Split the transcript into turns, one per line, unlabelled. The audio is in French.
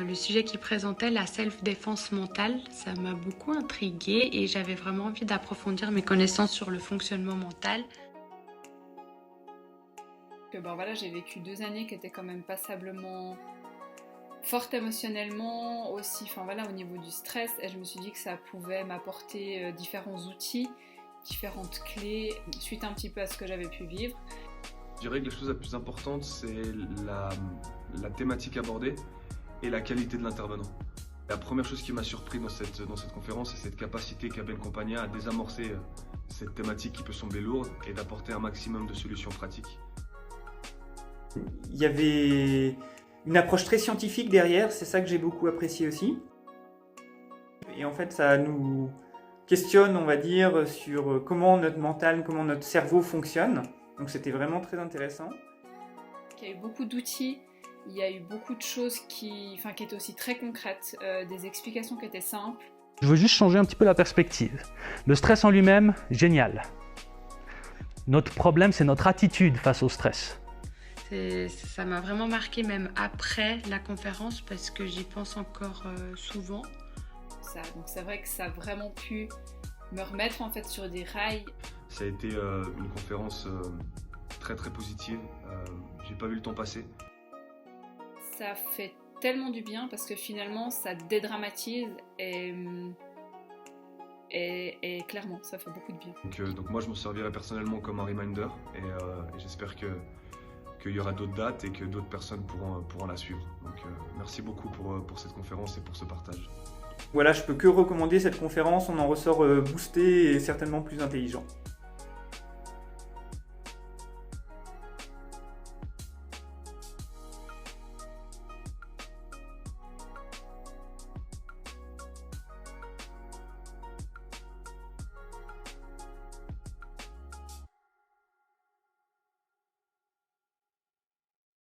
le sujet qu'il présentait, la self-défense mentale, ça m'a beaucoup intriguée et j'avais vraiment envie d'approfondir mes connaissances sur le fonctionnement mental.
Voilà, j'ai vécu 2 années qui étaient quand même passablement fortes émotionnellement aussi, voilà, au niveau du stress, et je me suis dit que ça pouvait m'apporter différents outils, différentes clés, suite un petit peu à ce que j'avais pu vivre.
Je dirais que la chose la plus importante, c'est la thématique abordée et la qualité de l'intervenant. La première chose qui m'a surpris dans cette conférence, c'est cette capacité qu'a Ben Compagnia à désamorcer cette thématique qui peut sembler lourde et d'apporter un maximum de solutions pratiques.
Il y avait une approche très scientifique derrière, c'est ça que j'ai beaucoup apprécié aussi. Et en fait, ça nous questionne, on va dire, sur comment notre mental, comment notre cerveau fonctionne. Donc c'était vraiment très intéressant.
Il y a eu beaucoup d'outils, il y a eu beaucoup de choses qui étaient aussi très concrètes, des explications qui étaient simples.
Je veux juste changer un petit peu la perspective. Le stress en lui-même, génial. Notre problème, c'est notre attitude face au stress.
Ça m'a vraiment marqué même après la conférence parce que j'y pense encore souvent.
Donc c'est vrai que ça a vraiment pu me remettre en fait sur des rails.
Ça a été une conférence très très positive, j'ai pas vu le temps passer.
Ça fait tellement du bien parce que finalement ça dédramatise et clairement ça fait beaucoup de bien.
Donc moi je m'en servirai personnellement comme un reminder et j'espère qu'il y aura d'autres dates et que d'autres personnes pourront la suivre. Donc merci beaucoup pour cette conférence et pour ce partage.
Voilà, je peux que recommander cette conférence, on en ressort boosté et certainement plus intelligent.